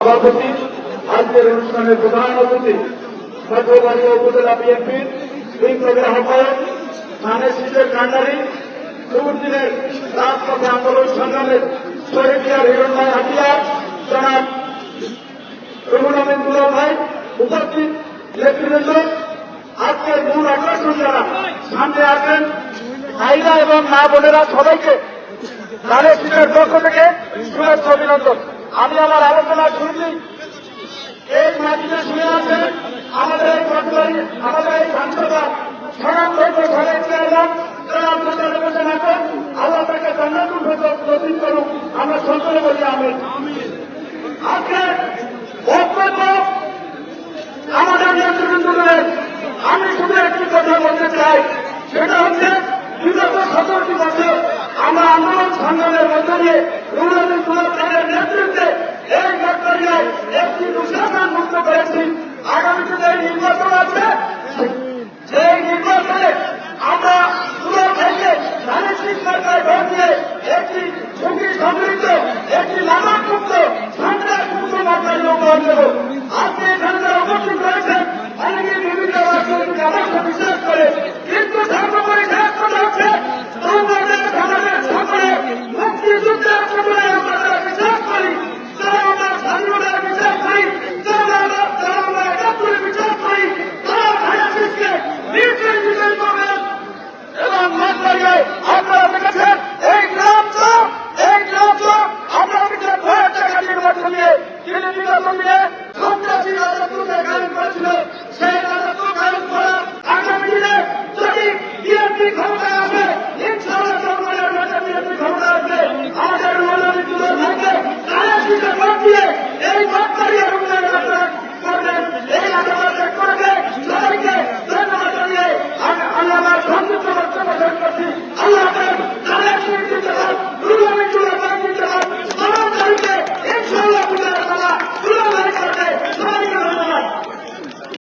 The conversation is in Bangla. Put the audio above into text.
সভাপতি, আজকের অনুষ্ঠানের প্রধান অতিথি মধ্যবাড়িয়া উপজেলা বিএনপির বিপ্লবী আহ্বায়ক ধানের শীতের কান্ডারি দুর্দিনের রাজপথে আন্দোলন সংগ্রামের শহীদ হিরণময় হাতিয়ার জনাব রুহুল আমিন দুলাল ভাই, উপস্থিত নেতৃবৃন্দ, আজকের মূল আকর্ষণ যারা সামনে আসেন ভাইরা এবং মা বোনেরা, সবাইকে ধানের শীতের পক্ষ থেকে শুভেচ্ছা অভিনন্দন। আমি আমার আলোচনার শুরুতেই এই মাটিতে শুনে আছেন আমাদের এই পটবাড়ি, আমাদের এই ধানসভা স্বনামধন্য ঘরের চেয়ারম্যান জনাব মোতালেব হোসেন আকন, আল্লাহ তাকে জান্নাতুল ফেরদৌস নসিব করুক, আমরা সকলে বলি আমিন। আজকে বক্তব্য আমাদের নেতৃবৃন্দদের আমি শুধু একটি কথা বলতে চাই, সেটা হচ্ছে বিগত 17টি বছর আমরা আন্দোলন সংগ্রামের মধ্য দিয়ে রুহুল আমিন দুলাল ভাইয়ের নেতৃত্বে এই ব্যাপারিয়ায় একটি দুঃশাসন মুক্ত করেছি। আগামীতে যে নির্বাচন আছে, সেই নির্বাচনে আমরা দুলাল ভাইকে ধানের শীষ সরকার ভোট দিয়ে একটি ঝুঁকি সমৃদ্ধ, একটি লামাক মুক্ত, সন্ত্রাস মুক্ত মাত্রায় উপহার দেব। আজকে এখানে যারা উপস্থিত রয়েছেন অনেকে বিভিন্ন রাজনৈতিক আদর্শ বিশ্বাস করে, কিন্তু সর্বোপরি শেষ কথা হচ্ছে আমাদের সমাজের সকলে মুক্তিযুদ্ধের প্রতি আমরা যারা বিশ্বাস করি, যারা আমরা স্বাধীনতার বিশ্বাস করি, যারা আমরা একাত্তরের বিশ্বাস করি, তারা ধানের শীষকে নিশ্চয়ই বিজয়ী করবেন। এবং মাঠবাড়িয়ায় আপনারা দেখেছেন এই গ্রাম আমরা অভিযোগ ভয়ের টাকাটির মধ্য দিয়ে তিনি নির্বাচন দিয়ে সন্ত্রাসী রাজত্ব কায়েম করেছিল। সেই রাজত্ব কায়েম করা আগামী দিনে যদি বিএনপি ক্ষমতায়